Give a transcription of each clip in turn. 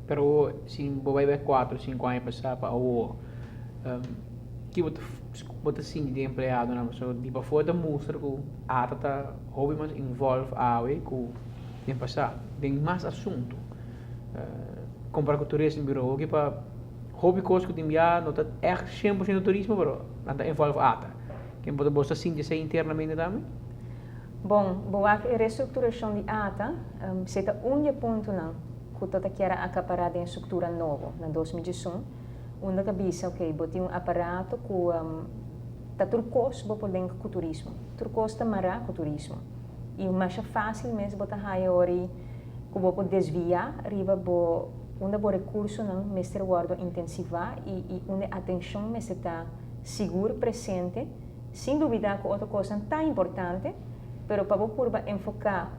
Pero se você vai 4, 5 anos passar para o que você sim de empregado na so di pa for da mostra ko ata hobby mas involve awe ko tem passar tem mais assunto comprar com turismo bureau que para hobby coisa que tem já não tá echt 100% turismo pero nada envolve ata que pode você sim de ser internamente também. Bom, boa reestruturação de ATA, seta ponto não, que toda que era acaparada em estrutura nova, na 2011, onde a cabeça, ok, botei aparato que tá turcos, vou poder com turismo, turcos tá mará com turismo, e mais fácil mesmo botar haiori, que vou poder desviar, riba bo onde o recurso não, mestre guardo intensivar e onde a atenção mestre tá seguro presente, sem duvidar que outra coisa tão importante. Pero para curva enfocar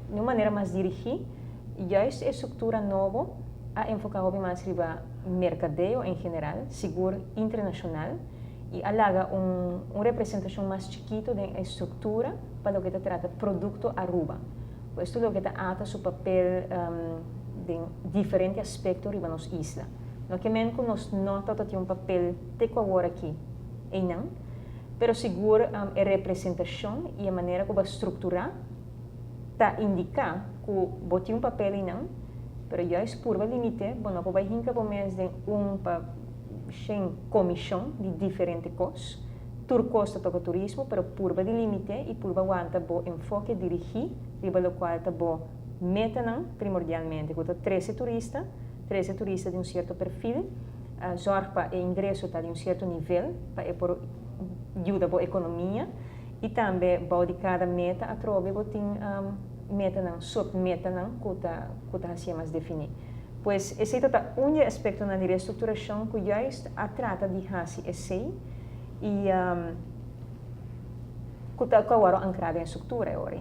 de uma maneira mais dirigida, já a estrutura nova a enfocar mais riba mercadeio em geral, seguro internacional e alaga uma representação mais chiquito da estrutura para o que trata produto Aruba. Isto é o que ata seu papel de diferente aspecto riba nos isla. No que menos nós nota que tem papel de agora aqui, e não. Pero seguro a representação e a maneira como estruturar está indicar que bote papel e não, pero já é por limite, bom, não vai hincar por menos de sem comissão de diferentes coisas, tur costa toca turismo, pero por de limite e por aguanta bo enfoque dirigir, riba lo qual tá bo meta não primordialmente, que 13 turistas de certo perfil, zorg para o ingresso tá de certo nível, para por ajuda a economia e também de cada meta a trove botin meta não submeta não que assim mais definir. Pois esse é um aspecto na reestruturação que já a trata de hasi esse e que está agora ancrado em estrutura agora.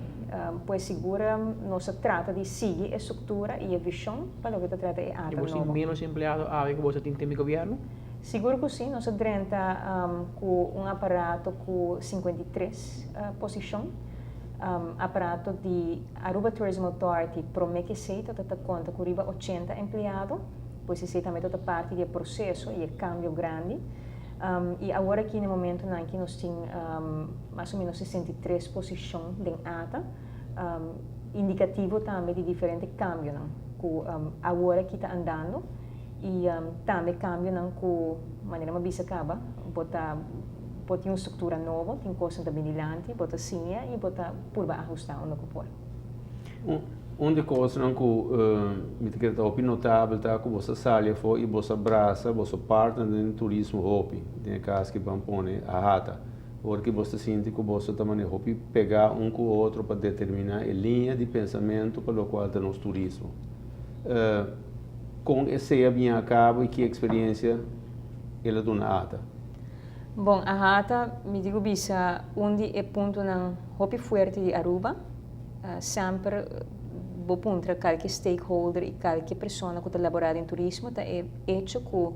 Pois segura não se trata de seguir a estrutura e a visão para o que trata de ata nova. E você menos empregado a que você tem tempo governo? Seguro que sim, nós temos com aparato com 53 posições, aparato de Aruba Tourism Authority promete que se toda conta com 80 empregados, pois esse também toda parte do processo e cambio grande. E agora aqui no momento não que nós temos mais ou menos 63 posições de ata, indicativo também de diferentes cambios, não? Que agora que está andando. E também cambio não com maneira mais bisa acaba botar uma estrutura nova tem coisa também dilante botar sim e botar por ajustar onde que for onde coisa não que me te quero opi notável tá que você salha foi e você abraça você parte do turismo hopi tem caso que vão pôr a rata porque você sente que você também hopi pegar com o outro para determinar a linha de pensamento para o qual está nos turismo com esse a minha cabo e que experiência ela dona ata. Bom, a ata me digo bisa onde é ponto não hopi forte de Aruba, sempre bo puntra qualquer stakeholder e qualquer pessoa que está elaborada em turismo tá é hecho que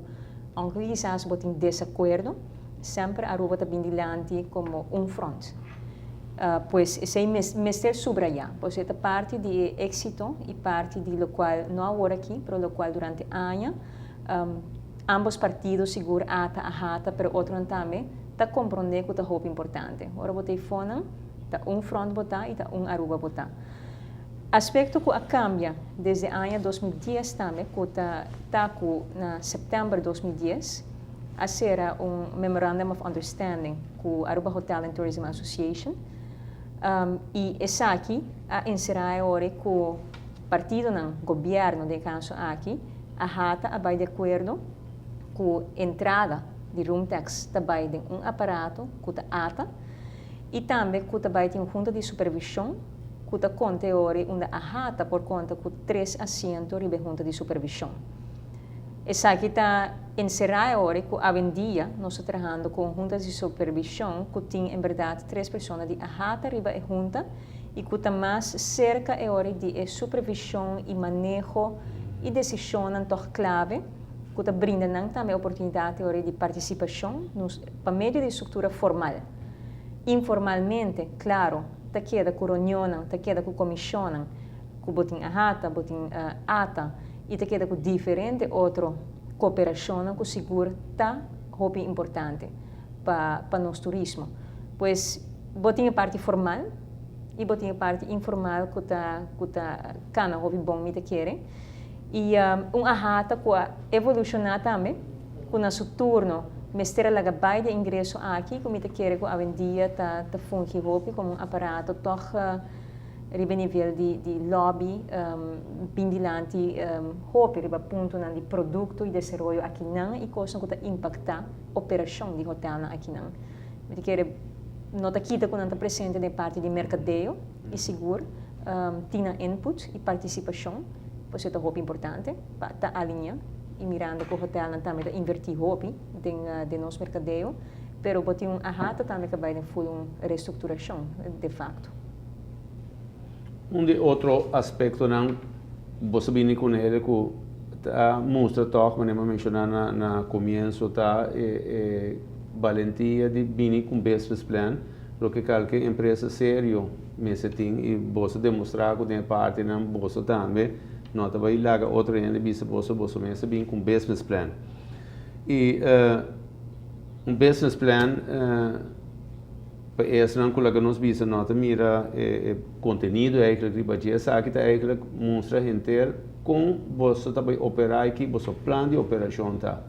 aunque quizás botem desacordo, sempre Aruba está bem dilante como front. Pois esse é mestre subrayar, pois é parte de êxito e parte de lo qual não agora aqui, mas lo qual durante anos ambos partidos seguro ata a hata, pero outro também está compreender que é muito importante. Agora botei fone, está front botar e está Aruba botar. Aspecto que cambia desde o ano 2010 também, que está na setembro de 2010, a ser Memorandum of Understanding com Aruba Hotel and Tourism Association. E esse aqui a encerrar agora com o partido não governo de caso aqui a hata vai de acordo com a entrada de room tax também de aparato que a ata e também que também tem junta de supervisão que a conta agora onde a hata por conta com 3 assentos de junta de supervisão. Esse aqui está encerrar agora que a vendia nós estamos trabalhando com juntas de supervisão que tem em verdade 3 pessoas de ahata riba e junta e que está mais cerca agora de supervisão e manejo e decisão então clave que está brindando também oportunidade agora de participação para meio de estrutura formal. Informalmente, claro, está queda com reunião, está queda com comissão, que botem ahata, botem ata e te queda com diferente outra cooperação com seguro tá muito importante para nosso turismo. Pois botinha parte formal e botinha parte informal que tá cana hobby bom me te querem e ahata com evolucionar também com nosso turno mestre laga baie de ingresso aqui como te querem com a vendia tá fungi hobby como aparato toch ribe nível de lobby bindilante hobby riba ponto na de produto e desenvolvimento aqui não e coisa que tá impactar operação de hotel na aqui não me te querem nota kita quando está presente na parte de mercadeio e seguro, tinha input e participação, pois é muito importante para estar alinhar e mirando que o hotel também invertir hobby de nosso mercadeio, pero botar ahata também que vai foi uma reestruturação de facto. De outro aspecto não você vem com ele que mostra toch, como eu mencionar na começo tá valentia de vir com business plan, porque qualquer empresa sério me tem e você demonstrar que tem parte na você também, não tá vai lá outro ainda bisa você me vir com business plan. E business plan para esse não colega nos bisa nota mira conteúdo eigenlijk riba dia sabe que eigenlijk mostra inteiro com você tá vai operar aqui, você plano de operação tá.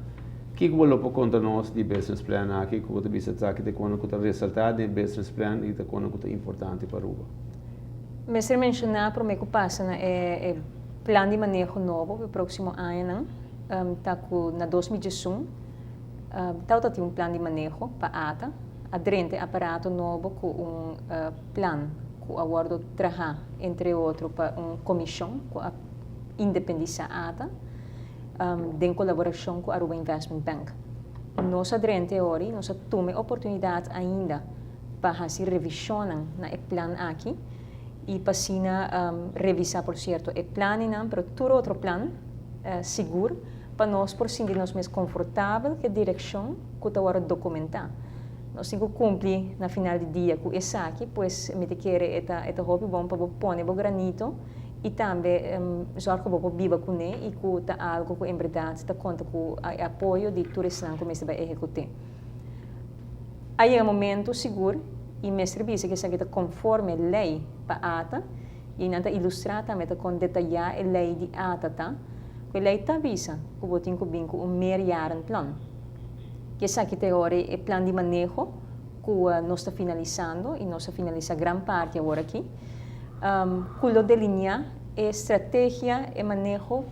Que você pode contar nós de business plan aqui, que você bisa que te quando que resultado de business plan e te quando que é importante para o. Mestre mencionar para mim que passa na plano de manejo novo para o próximo ano, tá na 2021, tá tem plano de manejo para ata, adrente aparato novo com plan que aguardo trabalhar entre outros para comissão com a independência ata. Em colaboração com a Aruba Investment Bank. Nós adrente hoje, nós tome oportunidade ainda para fazer revisão na plano aqui e para revisar, por certo, o plano não, mas todo outro plano seguro para nós por sentir nós mais confortável que a direção que está documentar. Nós temos que cumprir na final do dia com esse aqui, pois me te quer esta hobby bom para pôr o granito e também zorgo para viva com ele e que está algo que em verdade está conta com o apoio de turistas que começa a executar. Aí é um momento seguro e mestre bisa que está conforme a lei para a ATA e não está ilustrar também com detalhar a lei de ATA tá que a lei está visa que você tem que vir com meerjaren plan que essa aqui tem agora é plano de manejo que nós está finalizando e nós está finalizando grande parte agora aqui culo delinear a estratégia e manejo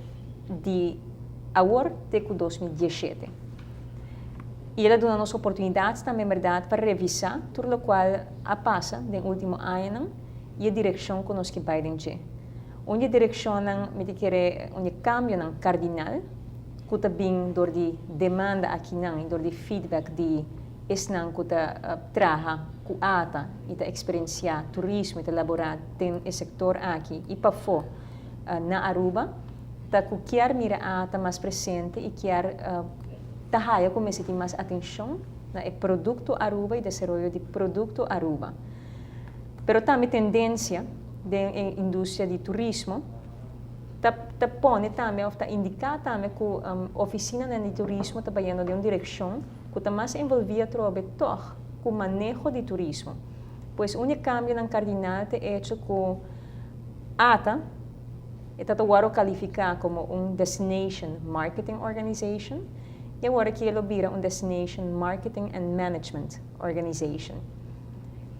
de agora até 2017. E ela dá nos oportunidades também, verdade, para revisar tudo o qual passa no último ano e a direção que nós que vai ter. Onde a direção, me quer onde cambio cardinal, que também dor de demanda aqui não, dor de feedback de esnan que trabalha com ata e ta experienciar turismo e ta elaborar tem o setor aqui e para fora na Aruba ta que quer mira ata mais presente e quer ta haya comece ter mais atenção na produto Aruba e desenvolvimento de produto Aruba. Pero também tendência da indústria de turismo ta pone também ou ta indicar também que oficina de turismo está trabalhando de uma direção que está mais envolvida toch com o manejo de turismo. Pois um cambio no cardinal é hecho que ATA está agora qualificar como Destination Marketing Organization e agora que ele vira Destination Marketing and Management Organization.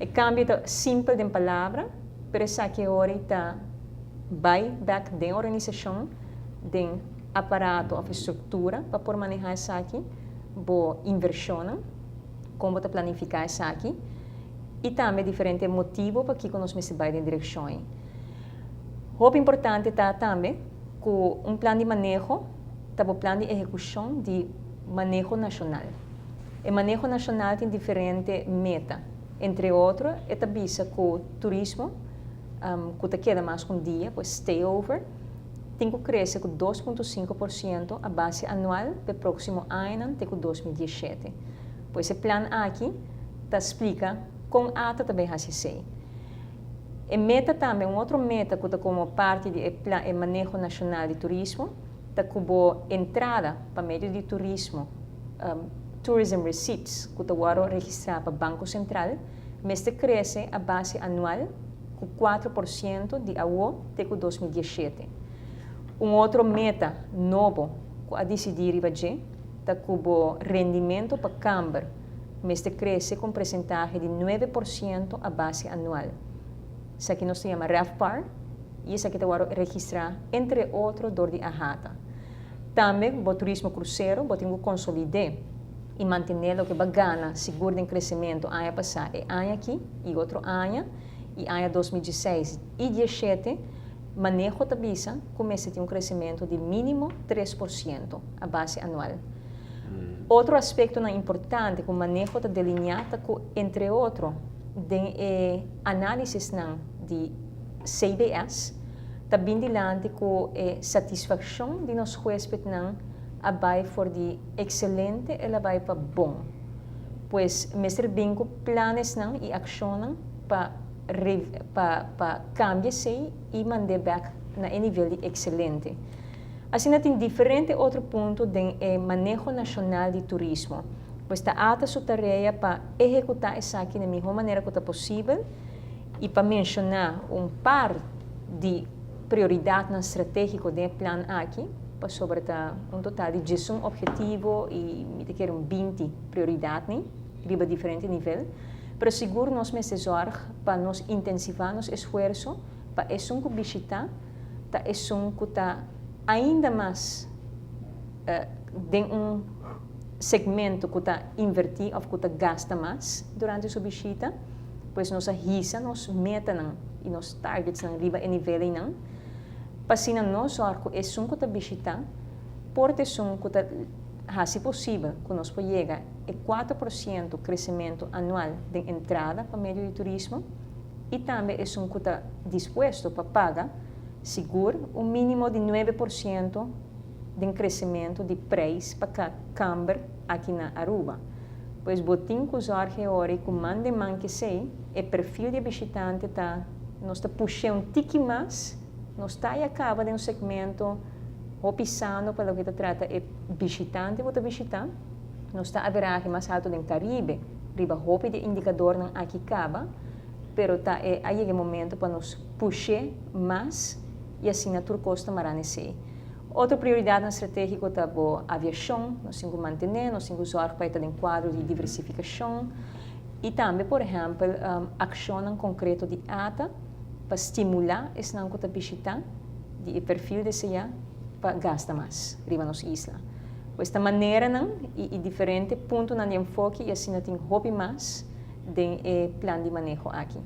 O cambio é simples de palavra, mas essa que agora está back da organização, de aparato ou estrutura para poder manejar isso aqui, boa inversão, como para planificar isso aqui, e também diferente motivo para que nós me vai em direção. O importante está também com plano de manejo, plano de execução de manejo nacional. O manejo nacional tem diferentes metas, entre outros, é visa que o turismo, que queda mais um dia, pois stay over, tem que crescer com 2,5% a base anual para o próximo ano, até 2017. Pois esse plano aqui explica como a ATA também vai ser. E meta também, outra meta que está como parte do manejo nacional de turismo, ta kubo entrada para meio de turismo, tourism receipts, que ta waro registrar para Banco Central, mas te cresce a base anual com 4% de awo de 2017. Outro meta novo que a decidir ibaje, ta kubo rendimento para Camber, mas te cresce com percentagem de 9% a base anual. Isso aqui nós se chama RAFPAR, e isso aqui te waro registrar, entre outros, dor de Ahata. Também, o turismo cruzeiro, o tenho consolidar e manter o que bagana, seguro de crescimento, ano passado e ano aqui, e outro ano, e ano 2016 e 2017, manejo da visa começa a ter crescimento de mínimo 3% a base anual. Outro aspecto importante que o manejo da delineada, entre outros, de análises de CBS, também dilante com satisfação de nos hóspedes abai for de excelente e abai para bom. Pois mestre bingo planos e ações para cambiar-se e mandar back na nível de excelente. Assim, tem diferentes outros pontos do manejo nacional de turismo. Pois está alta sua tarefa para executar isso aqui da melhor maneira que é possível e para mencionar par de prioridades estratégicas do plano aqui, para sobre total de 18 objetivos e 20 prioridades, riba diferente nível. Pero seguro nós me zorg para nós intensivar nosso esforço para esse visitar, para esse ainda mais de segmento que está invertir ou que está gasta mais durante sua visita, pois nossa risa, nossa meta e nossos targets não riba em nível não, para se nós zorg é que está visitar, por ter que está se possível que nós podemos chegar a 4% crescimento anual de entrada para meio de turismo e também é que está disposto para pagar seguro mínimo de 9% de crescimento de preço para Camber aqui na Aruba. Pois botin que usar agora que mande man que sei, o perfil de visitante nós está puxando tique mais, nós está e acaba de segmento pisando para o que trata é visitante que visitar, nós está a veragem mais alto do Caribe, riba hope de indicador não aqui acaba, pero aí é o momento para nós puxar mais e assim a turcosta maranese. Outra prioridade estratégica é a aviação, nós temos que manter, nós temos que usar para estar em quadro de diversificação e também, por exemplo, ação concreta de ATA para estimular esse não que visitar, de perfil de seja para gastar mais, riba nossa isla. Desta maneira, e diferente ponto de enfoque e assim tem hobby mais de plano de manejo aqui.